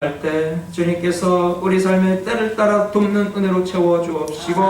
할 때 주님께서 우리 삶의 때를 따라 돕는 은혜로 채워 주옵시고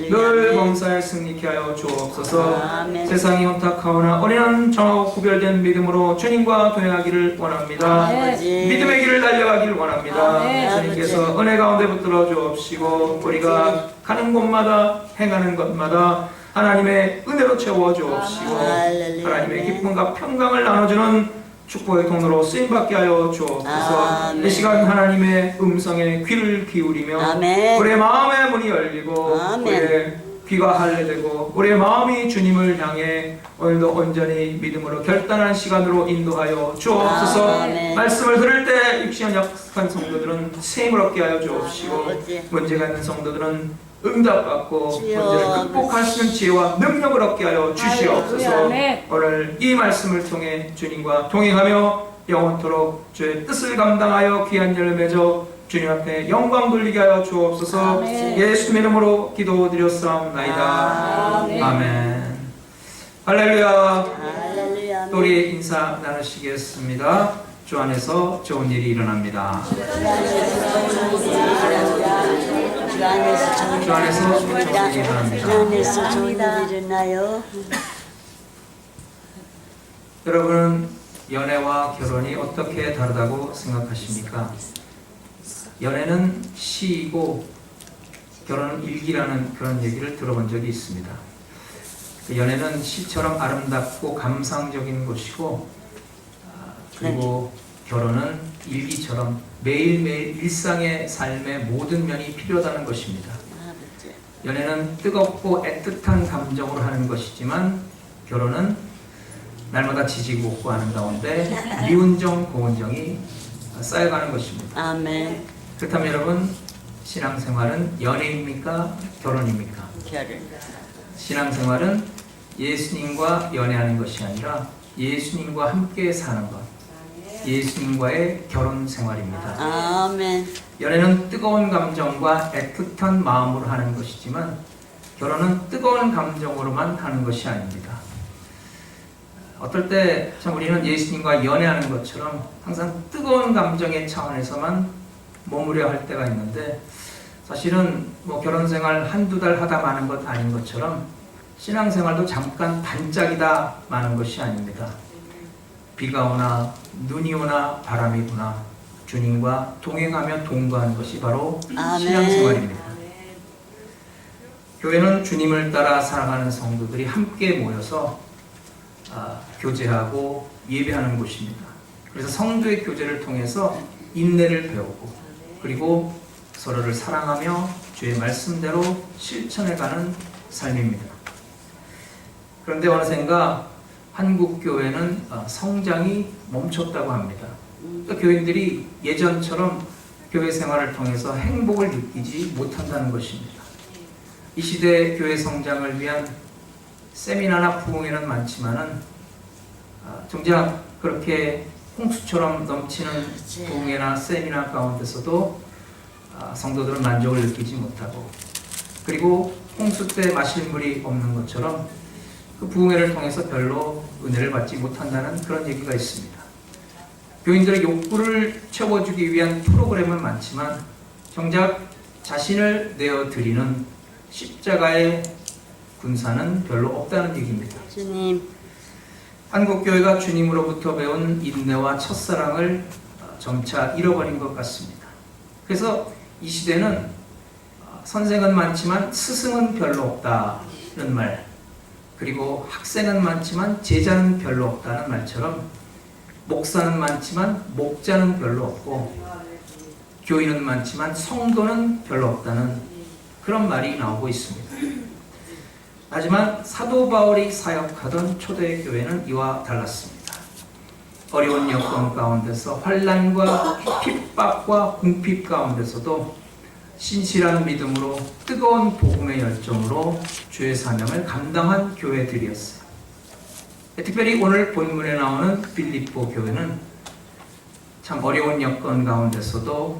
늘 범사에 승리케 하여 주옵소서. 아멘. 세상이 혼탁하오나 우리는 정하고 구별된 믿음으로 주님과 동행하기를 원합니다. 아버지. 믿음의 길을 달려가기를 원합니다. 아멘. 주님께서 은혜 가운데 붙들어 주옵시고 우리가 가는 곳마다 행하는 것마다 하나님의 은혜로 채워 주옵시고 할렐루야. 하나님의 기쁨과 평강을 나눠주는 축복의 통로로 쓰임받게 하여 주옵소서. 아멘. 이 시간 하나님의 음성에 귀를 기울이며 아멘. 우리의 마음의 문이 열리고 아멘. 우리의 귀가 할례되고 우리의 마음이 주님을 향해 오늘도 온전히 믿음으로 결단한 시간으로 인도하여 주옵소서. 아멘. 말씀을 들을 때 육신은 약한 성도들은 세임을 얻게 하여 주옵시고 아버지. 문제가 있는 성도들은 응답받고 주여. 문제를 극복할 수 있는 지혜와 능력을 얻게 하여 주시옵소서. 할렐루야. 오늘 이 말씀을 통해 주님과 동행하며 영원토록 주의 뜻을 감당하여 귀한 열매 맺어 주님 앞에 영광 돌리게 하여 주옵소서. 아멘. 예수님의 이름으로 기도드렸사옵나이다. 아멘. 아멘. 할렐루야. 할렐루야. 또 우리 인사 나누시겠습니다. 주 안에서 좋은 일이 일어납니다. 주 안에서 좋은 주 안에서 좋은 일이 주 일어납니다. 안에서 좋은 일이 일어나요. 여러분은 연애와 결혼이 어떻게 다르다고 생각하십니까? 연애는 시이고 결혼은 일기라는 그런 얘기를 들어본 적이 있습니다. 연애는 시처럼 아름답고 감상적인 것이고 그리고 결혼은 일기처럼 매일매일 일상의 삶의 모든 면이 필요하다는 것입니다. 아버지. 연애는 뜨겁고 애틋한 감정으로 하는 것이지만 결혼은 날마다 지지고 볶고 하는 가운데 미운 정, 고운 정이 쌓여가는 것입니다. 아멘. 그렇다면 여러분, 신앙생활은 연애입니까? 결혼입니까? 결혼. 신앙생활은 예수님과 연애하는 것이 아니라 예수님과 함께 사는 것, 예수님과의 결혼 생활입니다. 아멘. 연애는 뜨거운 감정과 애틋한 마음으로 하는 것이지만 결혼은 뜨거운 감정으로만 하는 것이 아닙니다. 어떨 때 참 우리는 예수님과 연애하는 것처럼 항상 뜨거운 감정의 차원에서만 머무려 할 때가 있는데 사실은 뭐 결혼 생활 한두 달 하다 마는 것 아닌 것처럼 신앙생활도 잠깐 반짝이다 마는 것이 아닙니다. 비가 오나 눈이 오나 바람이 부나 주님과 동행하며 동거하는 것이 바로 아멘. 신앙생활입니다. 교회는 주님을 따라 살아가는 성도들이 함께 모여서 교제하고 예배하는 곳입니다. 그래서 성도의 교제를 통해서 인내를 배우고 그리고 서로를 사랑하며 주의 말씀대로 실천해가는 삶입니다. 그런데 어느샌가 한국 교회는 성장이 멈췄다고 합니다. 또 교인들이 예전처럼 교회 생활을 통해서 행복을 느끼지 못한다는 것입니다. 이 시대의 교회 성장을 위한 세미나나 부흥회는 많지만은 정작 그렇게 홍수처럼 넘치는 부흥회나 세미나 가운데서도 성도들은 만족을 느끼지 못하고 그리고 홍수 때 마실 물이 없는 것처럼 그 부흥회를 통해서 별로 은혜를 받지 못한다는 그런 얘기가 있습니다. 교인들의 욕구를 채워주기 위한 프로그램은 많지만 정작 자신을 내어드리는 십자가의 군사는 별로 없다는 얘기입니다. 주님. 한국교회가 주님으로부터 배운 인내와 첫사랑을 점차 잃어버린 것 같습니다. 그래서 이 시대는 선생은 많지만 스승은 별로 없다는 말, 그리고 학생은 많지만 제자는 별로 없다는 말처럼 목사는 많지만 목자는 별로 없고 교인은 많지만 성도는 별로 없다는 그런 말이 나오고 있습니다. 하지만 사도 바울이 사역하던 초대 교회는 이와 달랐습니다. 어려운 여건 가운데서 환난과 핍박과 궁핍 가운데서도 신실한 믿음으로 뜨거운 복음의 열정으로 주의 사명을 감당한 교회들이었어요. 특별히 오늘 본문에 나오는 빌립보 교회는 참 어려운 여건 가운데서도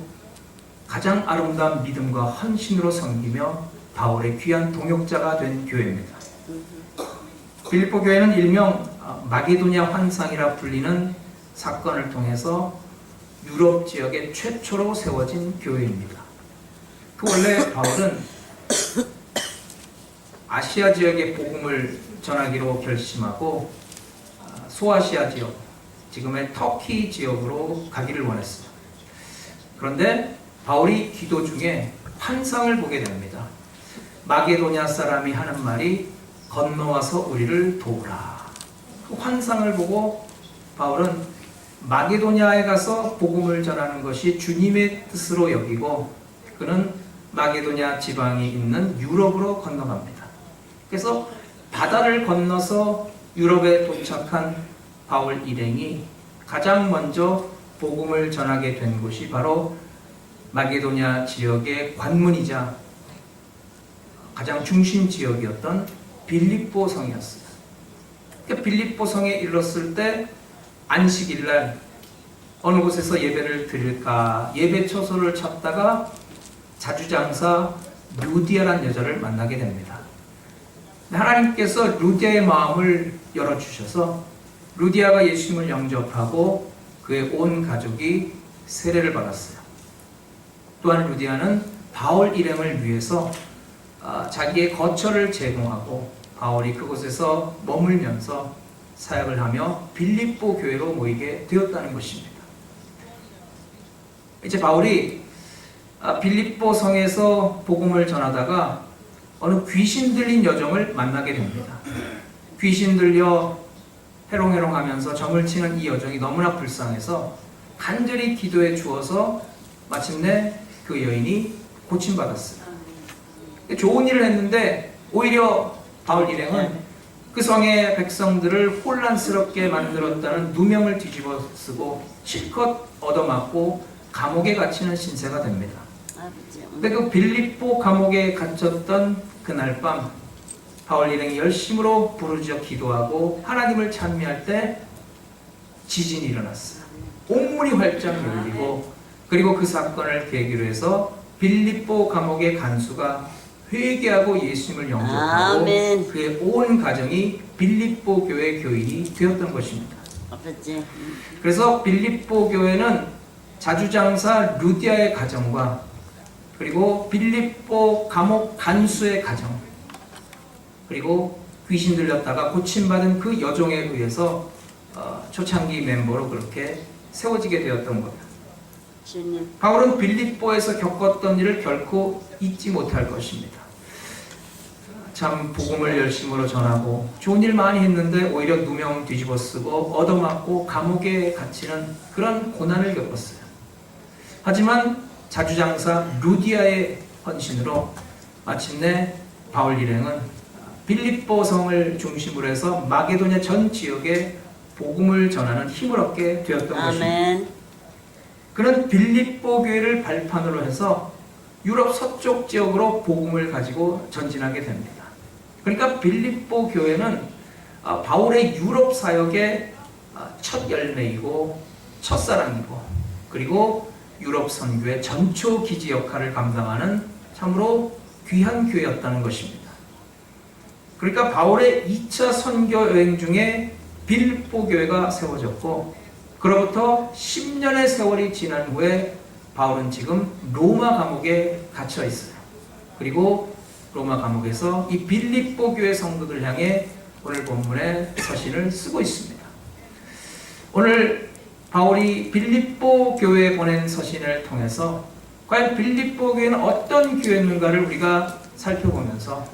가장 아름다운 믿음과 헌신으로 섬기며 바울의 귀한 동역자가 된 교회입니다. 빌립보 교회는 일명 마게도냐 환상이라 불리는 사건을 통해서 유럽 지역에 최초로 세워진 교회입니다. 그 원래 바울은 아시아 지역의 복음을 전하기로 결심하고 소아시아 지역, 지금의 터키 지역으로 가기를 원했어요. 그런데 바울이 기도 중에 환상을 보게 됩니다. 마게도냐 사람이 하는 말이 건너와서 우리를 도우라. 그 환상을 보고 바울은 마게도냐에 가서 복음을 전하는 것이 주님의 뜻으로 여기고 그는 마게도냐 지방이 있는 유럽으로 건너갑니다. 그래서 바다를 건너서 유럽에 도착한 바울 일행이 가장 먼저 복음을 전하게 된 곳이 바로 마게도냐 지역의 관문이자 가장 중심 지역이었던 빌립보 성이었습니다. 그러니까 빌립보 성에 이르렀을 때 안식일날 어느 곳에서 예배를 드릴까 예배 처소를 찾다가 자주장사 루디아라는 여자를 만나게 됩니다. 하나님께서 루디아의 마음을 열어주셔서 루디아가 예수님을 영접하고 그의 온 가족이 세례를 받았어요. 또한 루디아는 바울 일행을 위해서 자기의 거처를 제공하고 바울이 그곳에서 머물면서 사역을 하며 빌립보 교회로 모이게 되었다는 것입니다. 이제 바울이 빌립보 성에서 복음을 전하다가 어느 귀신 들린 여종을 만나게 됩니다. 귀신 들려 해롱해롱하면서 점을 치는 이 여종이 너무나 불쌍해서 간절히 기도해 주어서 마침내 그 여인이 고침받았어요. 좋은 일을 했는데 오히려 바울 일행은 그 성의 백성들을 혼란스럽게 만들었다는 누명을 뒤집어 쓰고 실컷 얻어맞고 감옥에 갇히는 신세가 됩니다. 근데 그 빌립보 감옥에 갇혔던 그날 밤 바울 일행이 열심으로 부르짖어 기도하고 하나님을 찬미할 때 지진이 일어났어요. 옥문이 활짝 열리고 그리고 그 사건을 계기로 해서 빌립보 감옥의 간수가 회개하고 예수님을 영접하고 아멘. 그의 온 가정이 빌립보 교회 교인이 되었던 것입니다. 그래서 빌립보 교회는 자주장사 루디아의 가정과 그리고 빌립보 감옥 간수의 가정 그리고 귀신 들렸다가 고침받은 그 여종에 의해서 초창기 멤버로 그렇게 세워지게 되었던 겁니다. 바울은 빌립보에서 겪었던 일을 결코 잊지 못할 것입니다. 참 복음을 열심으로 전하고 좋은 일 많이 했는데 오히려 누명 뒤집어 쓰고 얻어맞고 감옥에 갇히는 그런 고난을 겪었어요. 하지만 자주장사 루디아의 헌신으로 마침내 바울 일행은 빌립보 성을 중심으로 해서 마게도냐 전 지역에 복음을 전하는 힘을 얻게 되었던 것입니다. 그는 빌립보 교회를 발판으로 해서 유럽 서쪽 지역으로 복음을 가지고 전진하게 됩니다. 그러니까 빌립보 교회는 바울의 유럽 사역의 첫 열매이고 첫사랑이고 그리고 유럽 선교의 전초 기지 역할을 감당하는 참으로 귀한 교회였다는 것입니다. 그러니까 바울의 2차 선교 여행 중에 빌립보 교회가 세워졌고 그로부터 10년의 세월이 지난 후에 바울은 지금 로마 감옥에 갇혀 있어요. 그리고 로마 감옥에서 이 빌립보 교회 성도들 향해 오늘 본문의 서신을 쓰고 있습니다. 오늘 바울이 빌립보 교회에 보낸 서신을 통해서 과연 빌립보 교회는 어떤 교회였는가를 우리가 살펴보면서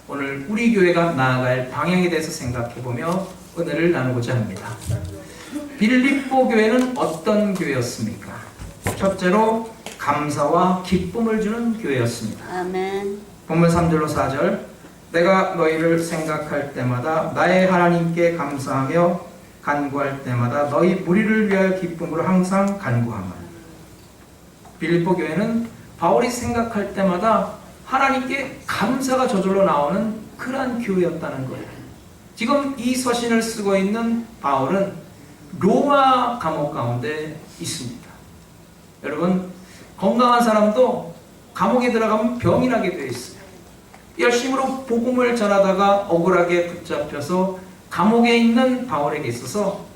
오늘 우리 교회가 나아갈 방향에 대해서 생각해보며 은혜를 나누고자 합니다. 빌립보 교회는 어떤 교회였습니까? 첫째로 감사와 기쁨을 주는 교회였습니다. 아멘. 본문 3절로 4절 내가 너희를 생각할 때마다 나의 하나님께 감사하며 간구할 때마다 너희 무리를 위하여 기쁨으로 항상 간구하며 빌립보 교회는 바울이 생각할 때마다 하나님께 감사가 저절로 나오는 그러한 교회였다는 거예요. 지금 이 서신을 쓰고 있는 바울은 로마 감옥 가운데 있습니다. 여러분 건강한 사람도 감옥에 들어가면 병이 나게 되어 있어요. 열심으로 복음을 전하다가 억울하게 붙잡혀서 감옥에 있는 바울에게 있어서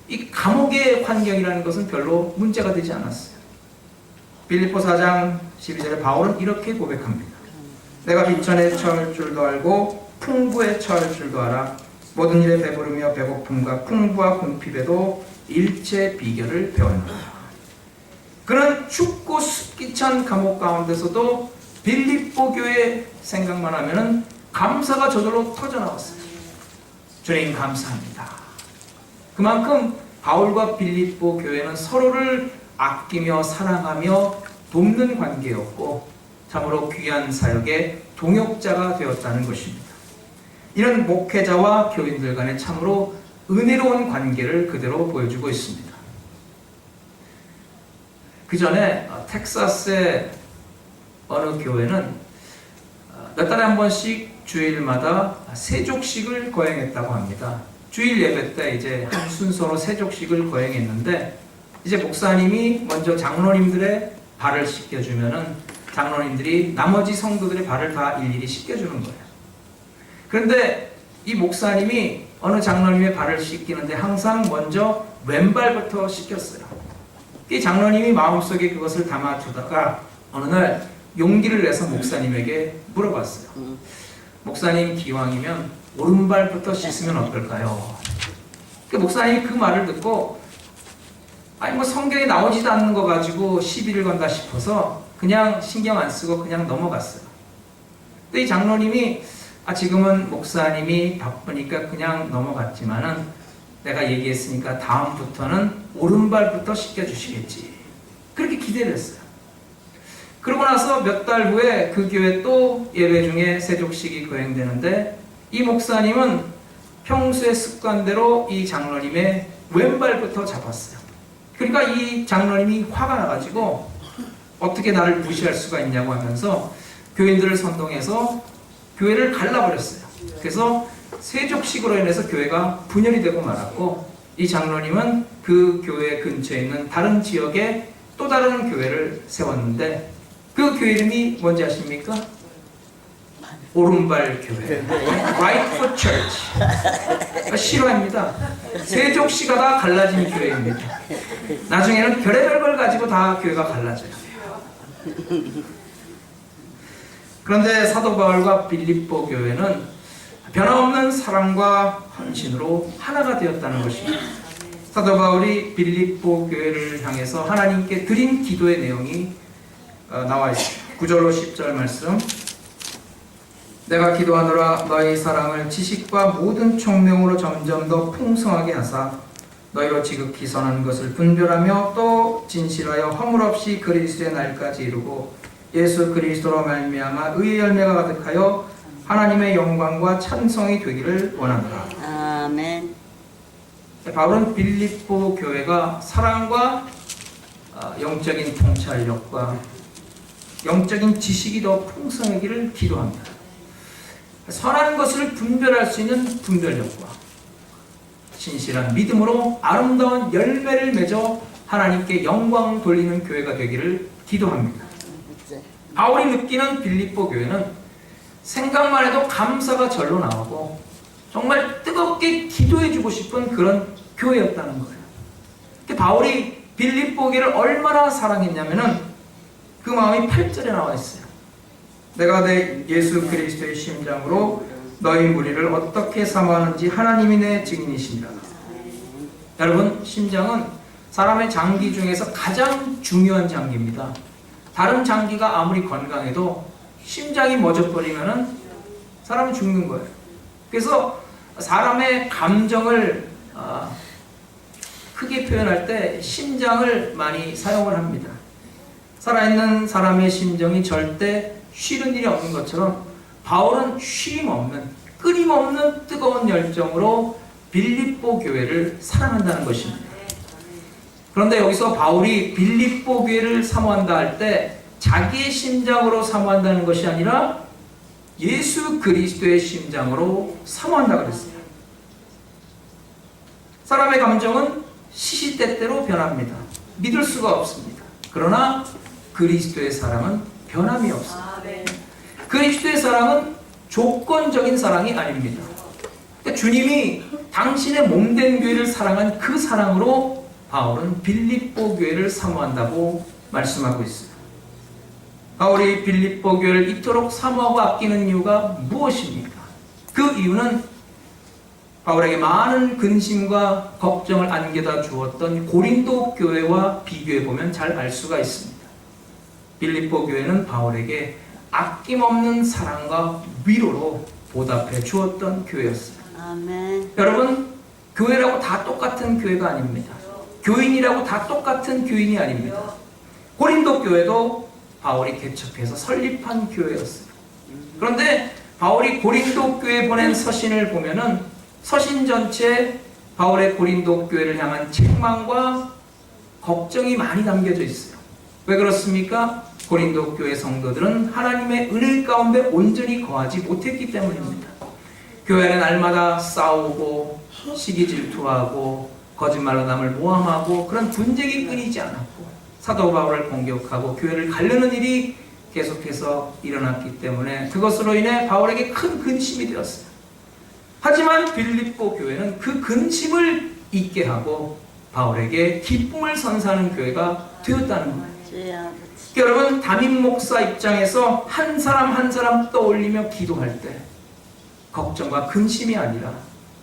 이 감옥의 환경이라는 것은 별로 문제가 되지 않았어요. 빌립보 4장 12절에 바울은 이렇게 고백합니다. 내가 빈천에 처할 줄도 알고 풍부에 처할 줄도 알아. 모든 일에 배부르며 배고픔과 풍부와 궁핍에도 일체 비결을 배웠노라. 그는 춥고 습기 찬 감옥 가운데서도 빌립보 교회 생각만 하면은 감사가 저절로 터져나왔어요. 주님 감사합니다. 그만큼 바울과 빌립보 교회는 서로를 아끼며 사랑하며 돕는 관계였고 참으로 귀한 사역의 동역자가 되었다는 것입니다. 이런 목회자와 교인들 간의 참으로 은혜로운 관계를 그대로 보여주고 있습니다. 그 전에 텍사스의 어느 교회는 몇 달에 한 번씩 주일마다 세족식을 거행했다고 합니다. 주일 예배 때 이제 한 순서로 세족식을 거행했는데 이제 목사님이 먼저 장로님들의 발을 씻겨주면은 장로님들이 나머지 성도들의 발을 다 일일이 씻겨주는 거예요. 그런데 이 목사님이 어느 장로님의 발을 씻기는데 항상 먼저 왼발부터 씻겼어요. 이 장로님이 마음속에 그것을 담아두다가 어느 날 용기를 내서 목사님에게 물어봤어요. 목사님 기왕이면 오른발부터 씻으면 어떨까요? 그 목사님이 그 말을 듣고 아니 뭐 성경에 나오지도 않는 거 가지고 시비를 건다 싶어서 그냥 신경 안 쓰고 그냥 넘어갔어요. 근데 이 장로님이 지금은 목사님이 바쁘니까 그냥 넘어갔지만은 내가 얘기했으니까 다음부터는 오른발부터 씻겨주시겠지. 그렇게 기대를 했어요. 그러고 나서 몇 달 후에 그 교회 또 예배 중에 세족식이 거행되는데 이 목사님은 평소의 습관대로 이 장로님의 왼발부터 잡았어요. 그러니까 이 장로님이 화가 나가지고 어떻게 나를 무시할 수가 있냐고 하면서 교인들을 선동해서 교회를 갈라버렸어요. 그래서 세족식으로 인해서 교회가 분열이 되고 말았고 이 장로님은 그 교회 근처에 있는 다른 지역에 또 다른 교회를 세웠는데 그 교회 이름이 뭔지 아십니까? 오른발 교회. Right Foot Church. 싫어합니다. 세족시가 다 갈라진 교회입니다. 나중에는 별의별 걸 가지고 다 교회가 갈라져요. 그런데 사도 바울과 빌립보 교회는 변함없는 사랑과 헌신으로 하나가 되었다는 것입니다. 사도 바울이 빌립보 교회를 향해서 하나님께 드린 기도의 내용이 나와 있습니다. 9절로 10절 말씀. 내가 기도하노라 너희 사랑을 지식과 모든 총명으로 점점 더 풍성하게 하사 너희로 지극히 선한 것을 분별하며 또 진실하여 허물 없이 그리스도의 날까지 이루고 예수 그리스도로 말미암아 의의 열매가 가득하여 하나님의 영광과 찬송이 되기를 원하노라. 아멘. 바울은 빌립보 교회가 사랑과 영적인 통찰력과 영적인 지식이 더 풍성하기를 기도합니다. 선한 것을 분별할 수 있는 분별력과 진실한 믿음으로 아름다운 열매를 맺어 하나님께 영광 돌리는 교회가 되기를 기도합니다. 바울이 느끼는 빌립보 교회는 생각만 해도 감사가 절로 나오고 정말 뜨겁게 기도해주고 싶은 그런 교회였다는 거예요. 바울이 빌립보 교회를 얼마나 사랑했냐면은 그 마음이 8절에 나와 있어요. 내가 내 예수 그리스도의 심장으로 너희 무리를 어떻게 사모하는지 하나님이 내 증인이십니다. 여러분, 심장은 사람의 장기 중에서 가장 중요한 장기입니다. 다른 장기가 아무리 건강해도 심장이 멎어버리면 사람은 죽는 거예요. 그래서 사람의 감정을 크게 표현할 때 심장을 많이 사용을 합니다. 살아있는 사람의 심정이 절대 쉬는 일이 없는 것처럼 바울은 쉼 없는, 끊임없는 뜨거운 열정으로 빌립보 교회를 사랑한다는 것입니다. 그런데 여기서 바울이 빌립보 교회를 사모한다 할 때 자기의 심장으로 사모한다는 것이 아니라 예수 그리스도의 심장으로 사모한다 그랬어요. 사람의 감정은 시시때때로 변합니다. 믿을 수가 없습니다. 그러나 그리스도의 사랑은 변함이 없습니다. 그리스도의 사랑은 조건적인 사랑이 아닙니다. 그러니까 주님이 당신의 몸된 교회를 사랑한 그 사랑으로 바울은 빌립보 교회를 사모한다고 말씀하고 있어요. 바울이 빌립보 교회를 이토록 사모하고 아끼는 이유가 무엇입니까? 그 이유는 바울에게 많은 근심과 걱정을 안겨다 주었던 고린도 교회와 비교해 보면 잘 알 수가 있습니다. 빌립보 교회는 바울에게 아낌없는 사랑과 위로로 보답해 주었던 교회였어요. 아멘. 여러분, 교회라고 다 똑같은 교회가 아닙니다. 교인이라고 다 똑같은 교인이 아닙니다. 고린도 교회도 바울이 개척해서 설립한 교회였어요. 그런데 바울이 고린도 교회에 보낸 서신을 보면은 서신 전체에 바울의 고린도 교회를 향한 책망과 걱정이 많이 담겨져 있어요. 왜 그렇습니까? 고린도 교회 성도들은 하나님의 은혜 가운데 온전히 거하지 못했기 때문입니다. 교회는 날마다 싸우고 시기 질투하고 거짓말로 남을 모함하고 그런 분쟁이 끊이지 않았고 사도 바울을 공격하고 교회를 가르는 일이 계속해서 일어났기 때문에 그것으로 인해 바울에게 큰 근심이 되었어요. 하지만 빌립보 교회는 그 근심을 잊게 하고 바울에게 기쁨을 선사하는 교회가 되었다는 거예요. 여러분, 담임 목사 입장에서 한 사람 한 사람 떠올리며 기도할 때 걱정과 근심이 아니라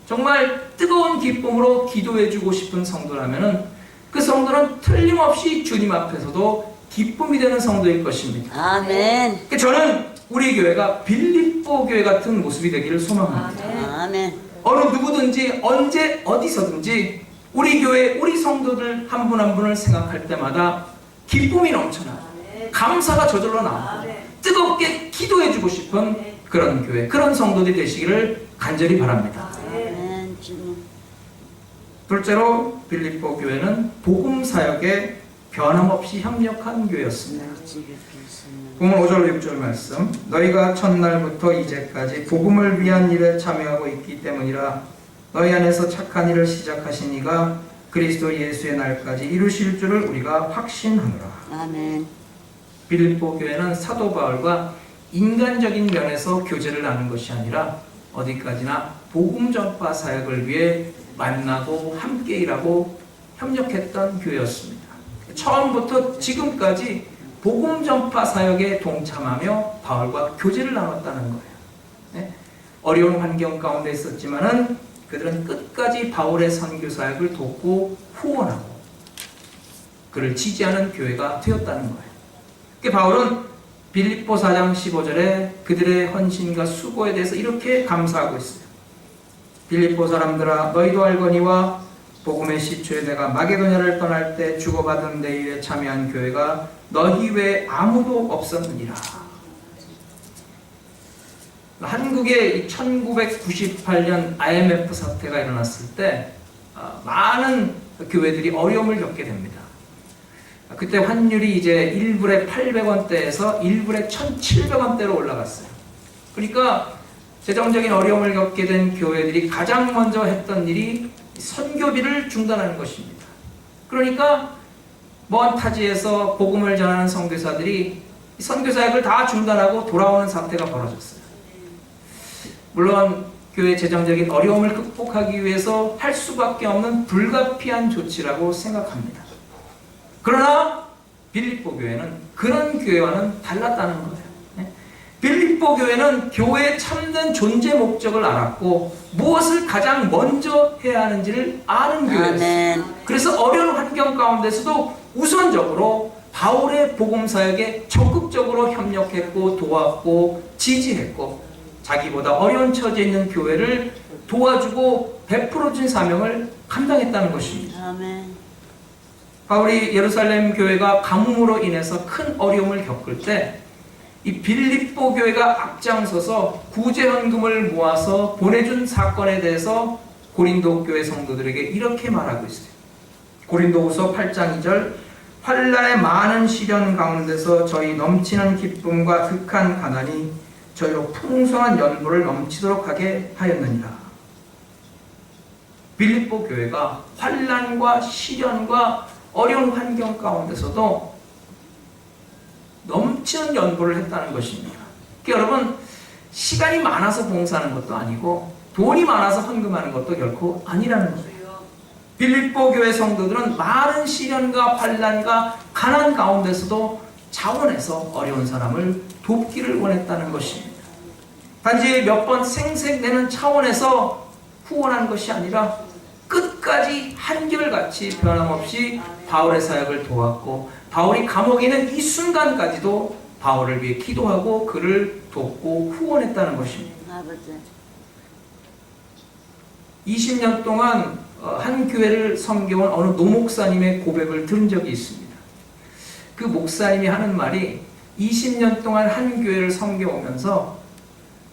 정말 뜨거운 기쁨으로 기도해주고 싶은 성도라면 그 성도는 틀림없이 주님 앞에서도 기쁨이 되는 성도일 것입니다. 아멘. 저는 우리 교회가 빌립보 교회 같은 모습이 되기를 소망합니다. 아멘. 어느 누구든지 언제 어디서든지 우리 교회 우리 성도들 한 분 한 분을 생각할 때마다 기쁨이 넘쳐나고 감사가 저절로 나오고 뜨겁게 기도해주고 싶은 그런 교회, 그런 성도들이 되시기를 간절히 바랍니다. 아멘. 주님. 둘째로 빌립보 교회는 복음 사역에 변함없이 협력한 교회였습니다. 본문 5절 6절 말씀, 너희가 첫날부터 이제까지 복음을 위한 일에 참여하고 있기 때문이라. 너희 안에서 착한 일을 시작하신 이가 그리스도 예수의 날까지 이루실 줄을 우리가 확신하노라. 아멘. 빌립보 교회는 사도 바울과 인간적인 면에서 교제를 나눈 것이 아니라 어디까지나 복음 전파 사역을 위해 만나고 함께 일하고 협력했던 교회였습니다. 처음부터 지금까지 복음 전파 사역에 동참하며 바울과 교제를 나눴다는 거예요. 네? 어려운 환경 가운데 있었지만은 그들은 끝까지 바울의 선교 사역을 돕고 후원하고 그를 지지하는 교회가 되었다는 거예요. 바울은 빌립보 4장 15절에 그들의 헌신과 수고에 대해서 이렇게 감사하고 있어요. 빌립보 사람들아, 너희도 알거니와 복음의 시초에 내가 마게도냐를 떠날 때 주고받은 내 일에 참여한 교회가 너희 외에 아무도 없었느니라. 한국에 1998년 IMF 사태가 일어났을 때 많은 교회들이 어려움을 겪게 됩니다. 그때 환율이 이제 1불에 800원대에서 1불에 1700원대로 올라갔어요. 그러니까 재정적인 어려움을 겪게 된 교회들이 가장 먼저 했던 일이 선교비를 중단하는 것입니다. 그러니까 먼 타지에서 복음을 전하는 선교사들이 선교사역을 다 중단하고 돌아오는 사태가 벌어졌어요. 물론 교회 재정적인 어려움을 극복하기 위해서 할 수밖에 없는 불가피한 조치라고 생각합니다. 그러나 빌립보 교회는 그런 교회와는 달랐다는 거예요. 빌립보 교회는 교회의 참된 존재 목적을 알았고 무엇을 가장 먼저 해야 하는지를 아는 교회였어요. 그래서 어려운 환경 가운데서도 우선적으로 바울의 복음 사역에 적극적으로 협력했고 도왔고 지지했고 자기보다 어려운 처지에 있는 교회를 도와주고 베풀어준 사명을 감당했다는 것입니다. 아멘. 바울이 예루살렘 교회가 가뭄으로 인해서 큰 어려움을 겪을 때 이 빌립보 교회가 앞장서서 구제헌금을 모아서 보내준 사건에 대해서 고린도 교회 성도들에게 이렇게 말하고 있어요. 고린도후서 8장 2절, 환난의 많은 시련 가운데서 저희 넘치는 기쁨과 극한 가난이 저희로 풍성한 연보를 넘치도록 하게 하였느니라. 빌립보 교회가 환난과 시련과 어려운 환경 가운데서도 넘치는 연보를 했다는 것입니다. 그러니까 여러분, 시간이 많아서 봉사하는 것도 아니고 돈이 많아서 헌금하는 것도 결코 아니라는 거예요. 빌립보 교회 성도들은 많은 시련과 환난과 가난 가운데서도 자원해서 어려운 사람을 돕기를 원했다는 것입니다. 단지 몇 번 생색내는 차원에서 후원한 것이 아니라 끝까지 한결같이 변함없이 바울의 사역을 도왔고, 바울이 감옥에 있는 이 순간까지도 바울을 위해 기도하고 그를 돕고 후원했다는 것입니다. 아버지. 20년 동안 한 교회를 섬겨온 어느 노목사님의 고백을 들은 적이 있습니다. 그 목사님이 하는 말이 20년 동안 한 교회를 섬겨오면서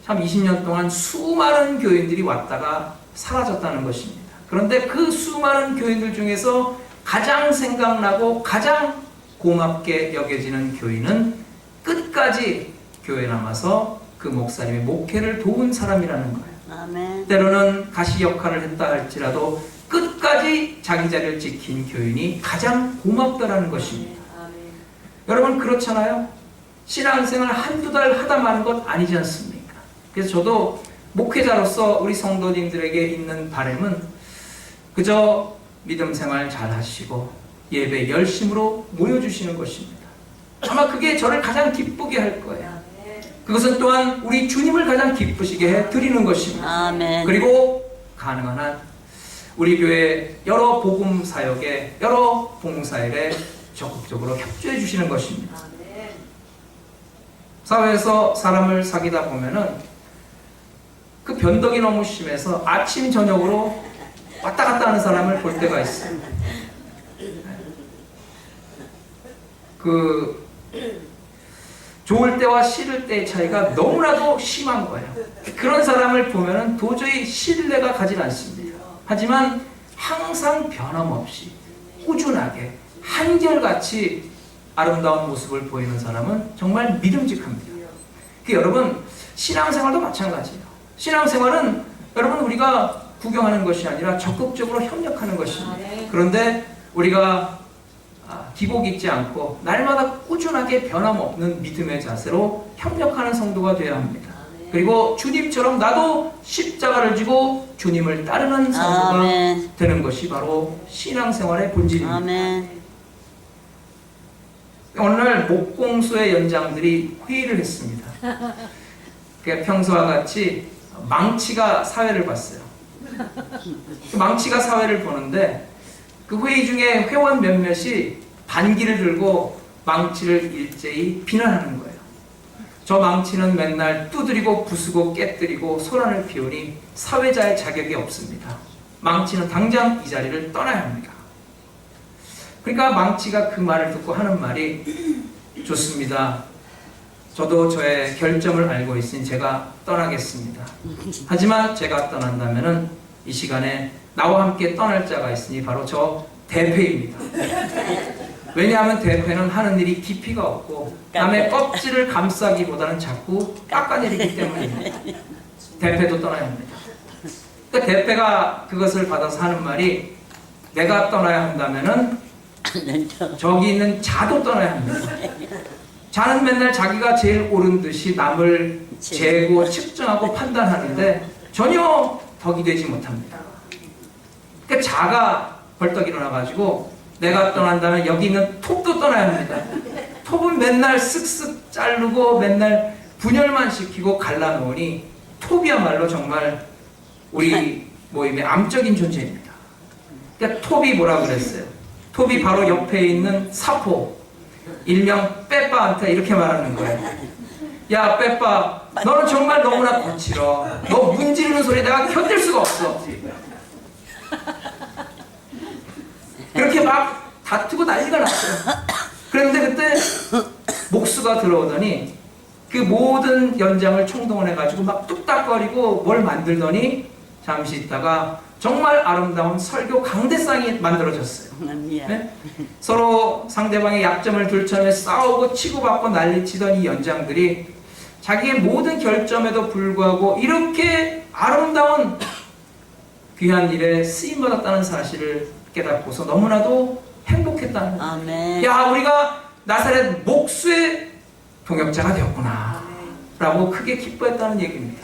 참 20년 동안 수많은 교인들이 왔다가 사라졌다는 것입니다. 그런데 그 수많은 교인들 중에서 가장 생각나고 가장 고맙게 여겨지는 교인은 끝까지 교회에 남아서 그 목사님의 목회를 도운 사람이라는 거예요. 아멘. 때로는 가시 역할을 했다 할지라도 끝까지 자기 자리를 지킨 교인이 가장 고맙다라는 것입니다. 여러분 그렇잖아요? 신앙생활 한두 달 하다 마는 것 아니지 않습니까? 그래서 저도 목회자로서 우리 성도님들에게 있는 바람은 그저 믿음 생활 잘 하시고 예배 열심으로 모여주시는 것입니다. 아마 그게 저를 가장 기쁘게 할 거예요. 그것은 또한 우리 주님을 가장 기쁘시게 해 드리는 것입니다. 아멘. 그리고 가능한 한 우리 교회 여러 복음 사역에 여러 봉사일에 적극적으로 협조해 주시는 것입니다. 사회에서 사람을 사귀다 보면은 그 변덕이 너무 심해서 아침 저녁으로 왔다 갔다 하는 사람을 볼 때가 있어요. 그 좋을 때와 싫을 때의 차이가 너무나도 심한 거예요. 그런 사람을 보면은 도저히 신뢰가 가지 않습니다. 하지만 항상 변함없이 꾸준하게 한결같이 아름다운 모습을 보이는 사람은 정말 믿음직합니다. 여러분 신앙생활도 마찬가지예요. 신앙생활은 여러분 우리가 구경하는 것이 아니라 적극적으로 협력하는 것입니다. 그런데 우리가 기복 잊지 않고 날마다 꾸준하게 변함없는 믿음의 자세로 협력하는 성도가 되어야 합니다. 그리고 주님처럼 나도 십자가를 지고 주님을 따르는 성도가 아멘. 되는 것이 바로 신앙생활의 본질입니다. 아멘. 오늘 목공소의 연장들이 회의를 했습니다. 평소와 같이 망치가 사회를 봤어요. 망치가 사회를 보는데 그 회의 중에 회원 몇몇이 반기를 들고 망치를 일제히 비난하는 거예요. 저 망치는 맨날 두드리고 부수고 깨뜨리고 소란을 피우니 사회자의 자격이 없습니다. 망치는 당장 이 자리를 떠나야 합니다. 그러니까 망치가 그 말을 듣고 하는 말이 좋습니다. 저도 저의 결점을 알고 있으니 제가 떠나겠습니다. 하지만 제가 떠난다면은 이 시간에 나와 함께 떠날 자가 있으니 바로 저 대패입니다. 왜냐하면 대패는 하는 일이 깊이가 없고 남의 껍질을 감싸기보다는 자꾸 깎아내리기 때문입니다. 대패도 떠나야 합니다. 그러니까 대패가 그것을 받아서 하는 말이 내가 떠나야 한다면은 저기 있는 자도 떠나야 합니다. 자는 맨날 자기가 제일 옳은 듯이 남을 재고 측정하고 판단하는데 전혀 덕이 되지 못합니다. 그러니까 자가 벌떡 일어나가지고 내가 떠난다면 여기 있는 톱도 떠나야 합니다. 톱은 맨날 쓱쓱 자르고 맨날 분열만 시키고 갈라놓으니 톱이야말로 정말 우리 모임의 암적인 존재입니다. 그러니까 톱이 뭐라 그랬어요? 톱이 바로 옆에 있는 사포, 일명 빼빠한테 이렇게 말하는 거예요. 야 빼빠, 너는 정말 너무나 거칠어. 너 문지르는 소리 내가 견딜 수가 없어. 이렇게 막 다투고 난리가 났어요. 그런데 그때 목수가 들어오더니 그 모든 연장을 총동원해가지고 막 뚝딱거리고 뭘 만들더니 잠시 있다가 정말 아름다운 설교 강대상이 만들어졌어요. 네? 서로 상대방의 약점을 들춰내 싸우고 치고받고 난리치던 이 연장들이 자기의 모든 결점에도 불구하고 이렇게 아름다운 귀한 일에 쓰임받았다는 사실을 깨닫고서 너무나도 행복했다는 거예요. 아멘. 야, 우리가 나사렛 목수의 동역자가 되었구나 라고 크게 기뻐했다는 얘기입니다.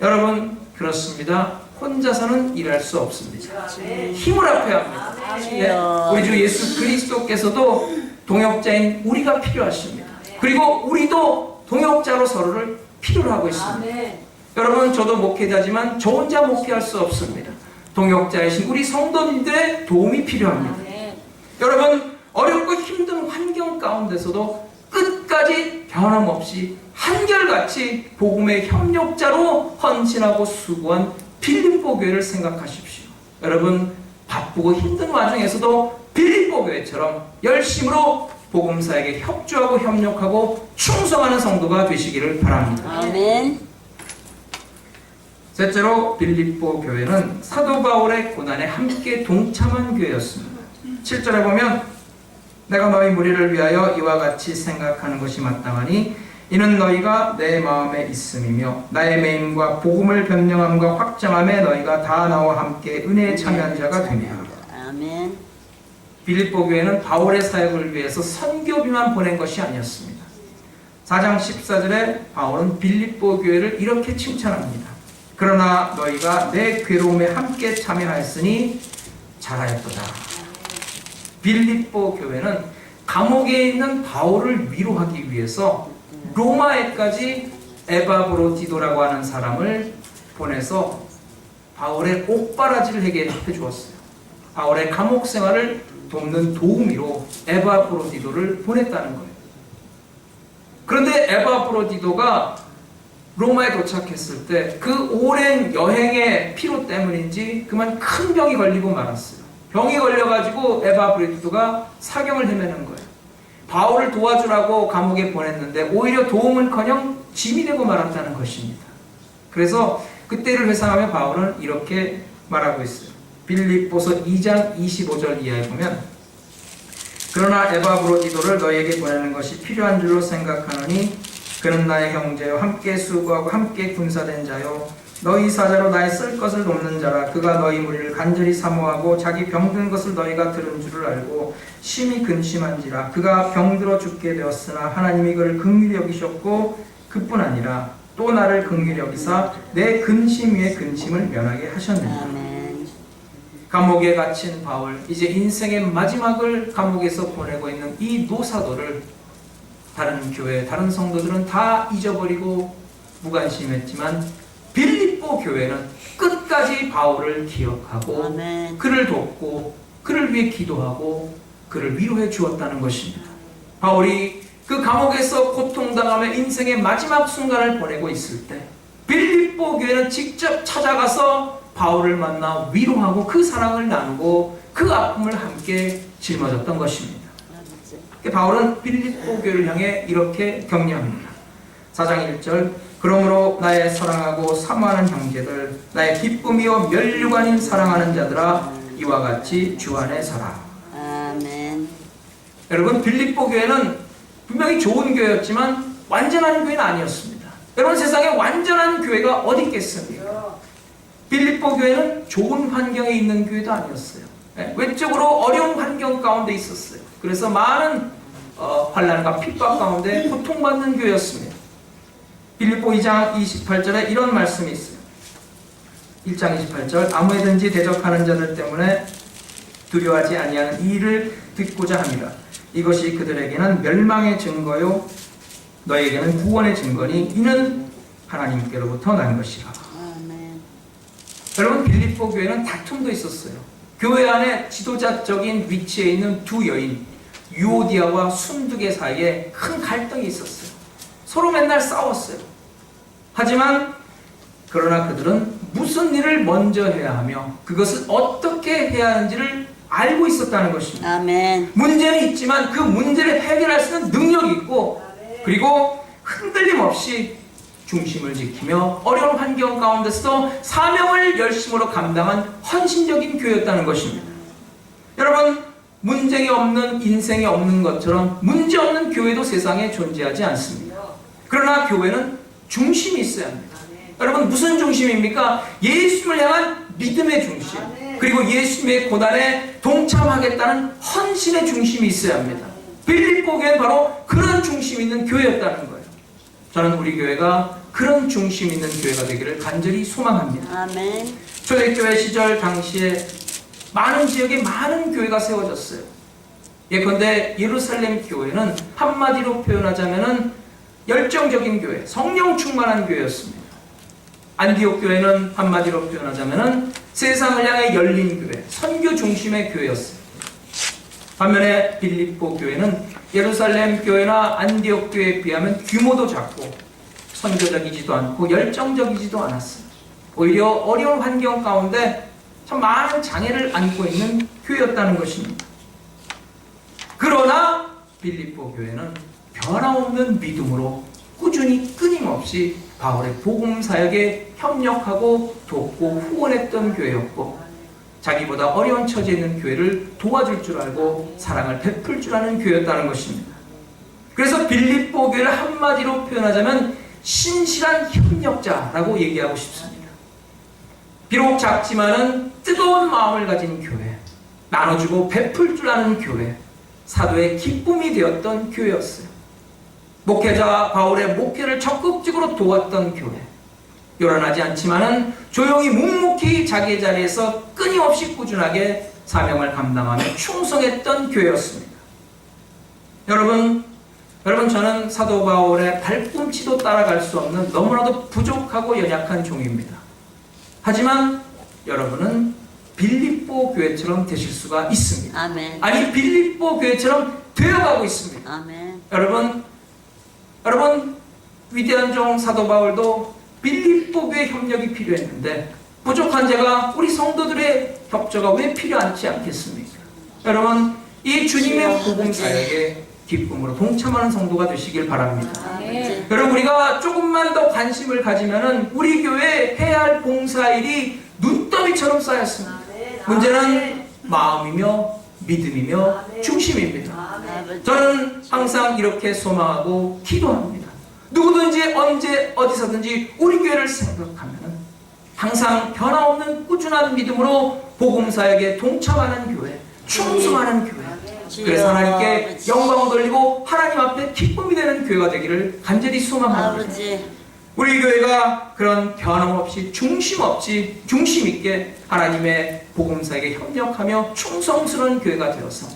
여러분 그렇습니다. 혼자서는 일할 수 없습니다. 힘을 합해야 합니다. 네, 우리 주 예수 그리스도께서도 동역자인 우리가 필요하십니다. 그리고 우리도 동역자로 서로를 필요로 하고 있습니다. 여러분, 저도 목회자지만 저 혼자 목회할 수 없습니다. 동역자이신 우리 성도님들의 도움이 필요합니다. 여러분, 어렵고 힘든 환경 가운데서도 끝까지 변함없이 한결같이 복음의 협력자로 헌신하고 수고한 빌립보 교회를 생각하십시오. 여러분, 바쁘고 힘든 와중에서도 빌립보 교회처럼 열심으로 복음사에게 협조하고 협력하고 충성하는 성도가 되시기를 바랍니다. 아멘. 셋째로, 빌립보 교회는 사도 바울의 고난에 함께 동참한 교회였습니다. 7절에 보면 내가 너희 무리를 위하여 이와 같이 생각하는 것이 마땅하니 이는 너희가 내 마음에 있음이며 나의 매임과 복음을 변명함과 확정함에 너희가 다 나와 함께 은혜에 참여한 자가 되니라. 아멘. 빌립보 교회는 바울의 사역을 위해서 선교비만 보낸 것이 아니었습니다. 4장 14절에 바울은 빌립보 교회를 이렇게 칭찬합니다. 그러나 너희가 내 괴로움에 함께 참여하였으니 잘하였도다. 빌립보 교회는 감옥에 있는 바울을 위로하기 위해서 로마에까지 에바브로디도라고 하는 사람을 보내서 바울의 옥바라지를 해결해 주었어요. 바울의 감옥 생활을 돕는 도우미로 에바브로디도를 보냈다는 거예요. 그런데 에바브로디도가 로마에 도착했을 때 그 오랜 여행의 피로 때문인지 그만 큰 병이 걸리고 말았어요. 병이 걸려가지고 에바브로디도가 사경을 헤매는 거예요. 바울을 도와주라고 감옥에 보냈는데 오히려 도움은커녕 짐이 되고 말았다는 것입니다. 그래서 그때를 회상하며 바울은 이렇게 말하고 있어요. 빌립보서 2장 25절 이하에 보면 그러나 에바브로디도를 너희에게 보내는 것이 필요한 줄로 생각하노니 그는 나의 형제요 함께 수고하고 함께 군사된 자요 너희 사자로 나의 쓸 것을 돕는 자라. 그가 너희 무리를 간절히 사모하고 자기 병든 것을 너희가 들은 줄을 알고 심히 근심한지라. 그가 병들어 죽게 되었으나 하나님이 그를 긍휼히 여기셨고 그뿐 아니라 또 나를 긍휼히 여기사 내 근심 위에 근심을 면하게 하셨느니라. 아멘. 감옥에 갇힌 바울, 이제 인생의 마지막을 감옥에서 보내고 있는 이 노사도를 다른 교회, 다른 성도들은 다 잊어버리고 무관심했지만 빌립보 교회는 끝까지 바울을 기억하고 아멘. 그를 돕고 그를 위해 기도하고 그를 위로해 주었다는 것입니다. 바울이 그 감옥에서 고통당하며 인생의 마지막 순간을 보내고 있을 때 빌립보 교회는 직접 찾아가서 바울을 만나 위로하고 그 사랑을 나누고 그 아픔을 함께 짊어졌던 것입니다. 바울은 빌립보 교회를 향해 이렇게 격려합니다. 4장 1절 그러므로 나의 사랑하고 사모하는 형제들 나의 기쁨이요 면류관인 사랑하는 자들아 이와 같이 주 안에 서라. 아멘. 여러분, 빌립보 교회는 분명히 좋은 교회였지만 완전한 교회는 아니었습니다. 여러분, 세상에 완전한 교회가 어디 있겠습니까? 빌립보 교회는 좋은 환경에 있는 교회도 아니었어요. 외적으로 어려운 환경 가운데 있었어요. 그래서 많은 환난과 핍박 가운데 고통받는 교회였습니다. 빌립보 2장 28절에 이런 말씀이 있어요. 1장 28절 아무에든지 대적하는 자들 때문에 두려워하지 아니하는 이 일을 듣고자 합니다. 이것이 그들에게는 멸망의 증거요 너에게는 구원의 증거니 이는 하나님께로부터 난 것이라. 아멘. 여러분, 빌립보 교회는 다툼도 있었어요. 교회 안에 지도자적인 위치에 있는 두 여인 유오디아와 순두계 사이에 큰 갈등이 있었어요. 서로 맨날 싸웠어요. 하지만 그러나 그들은 무슨 일을 먼저 해야 하며 그것을 어떻게 해야 하는지를 알고 있었다는 것입니다. 아멘. 문제는 있지만 그 문제를 해결할 수 있는 능력이 있고 그리고 흔들림 없이 중심을 지키며 어려운 환경 가운데서도 사명을 열심으로 감당한 헌신적인 교회였다는 것입니다. 여러분, 문제가 없는 인생이 없는 것처럼 문제 없는 교회도 세상에 존재하지 않습니다. 그러나 교회는 중심이 있어야 합니다. 여러분, 무슨 중심입니까? 예수님을 향한 믿음의 중심, 그리고 예수님의 고난에 동참하겠다는 헌신의 중심이 있어야 합니다. 빌립보 교회는 바로 그런 중심 있는 교회였다는 거예요. 저는 우리 교회가 그런 중심 있는 교회가 되기를 간절히 소망합니다. 아멘. 초대교회 시절 당시에 많은 지역에 많은 교회가 세워졌어요. 예컨대 예루살렘 교회는 한마디로 표현하자면은 열정적인 교회, 성령 충만한 교회였습니다. 안디옥 교회는 한마디로 표현하자면은 세상을 향해 열린 교회, 선교 중심의 교회였습니다. 반면에 빌립보 교회는 예루살렘 교회나 안디옥 교회에 비하면 규모도 작고 선교적이지도 않고 열정적이지도 않았습니다. 오히려 어려운 환경 가운데 참 많은 장애를 안고 있는 교회였다는 것입니다. 그러나 빌립보 교회는 변함없는 믿음으로 꾸준히 끊임없이 바울의 복음 사역에 협력하고 돕고 후원했던 교회였고, 자기보다 어려운 처지에 있는 교회를 도와줄 줄 알고 사랑을 베풀 줄 아는 교회였다는 것입니다. 그래서 빌립보 교회를 한마디로 표현하자면 신실한 협력자라고 얘기하고 싶습니다. 비록 작지만은 뜨거운 마음을 가진 교회, 나눠주고 베풀 줄 아는 교회, 사도의 기쁨이 되었던 교회였어요. 목회자 바울의 목회를 적극적으로 도왔던 교회, 요란하지 않지만은 조용히 묵묵히 자기의 자리에서 끊임없이 꾸준하게 사명을 감당하며 충성했던 교회였습니다. 여러분 저는 사도 바울의 발꿈치도 따라갈 수 없는 너무나도 부족하고 연약한 종입니다. 하지만 여러분은 빌립보 교회처럼 되실 수가 있습니다. 아멘. 아니, 빌립보 교회처럼 되어가고 있습니다. 아멘. 여러분 위대한 종 사도 바울도 빌립보 교회 협력이 필요했는데 부족한 제가 우리 성도들의 협조가 왜 필요하지 않겠습니까? 여러분, 이 주님의 복음 사역에 기쁨으로 동참하는 성도가 되시길 바랍니다. 아멘. 여러분, 우리가 조금만 더 관심을 가지면은 우리 교회 해야 할 봉사일이 눈더미처럼 쌓였습니다. 문제는 마음이며 믿음이며 중심입니다. 저는 항상 이렇게 소망하고 기도합니다. 누구든지 언제 어디서든지 우리 교회를 생각하면 항상 변함없는 꾸준한 믿음으로 복음사역에 동참하는 교회, 충성하는 교회, 그래서 하나님께 영광을 돌리고 하나님 앞에 기쁨이 되는 교회가 되기를 간절히 소망합니다. 우리 교회가 그런 변함없이 중심 있게 하나님의 복음사역에 협력하며 충성스러운 교회가 되어서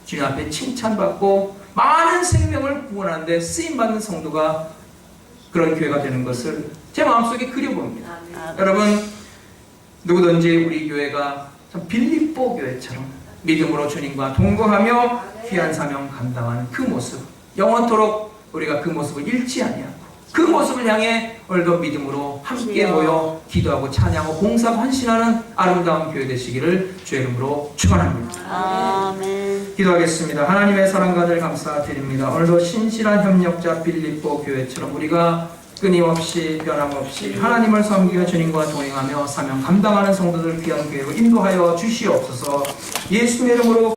주님 앞에 칭찬받고 많은 생명을 구원하는 데 쓰임받는 성도가 그런 교회가 되는 것을 제 마음속에 그려봅니다. 여러분, 누구든지 우리 교회가 참 빌립보 교회처럼 믿음으로 주님과 동거하며 귀한 사명 감당하는 그 모습, 영원토록 우리가 그 모습을 잃지 아니하고 그 모습을 향해 오늘도 믿음으로 함께 모여 기도하고 찬양하고 봉사하고 헌신하는 아름다운 교회 되시기를 주의 이름으로 축원합니다. 아멘. 기도하겠습니다. 하나님의 사랑과 늘 감사드립니다. 오늘도 신실한 협력자 빌립보 교회처럼 우리가 끊임없이 변함없이 하나님을 섬기며 주님과 동행하며 사명 감당하는 성도들 귀한 교회로 인도하여 주시옵소서. 예수님의 이름으로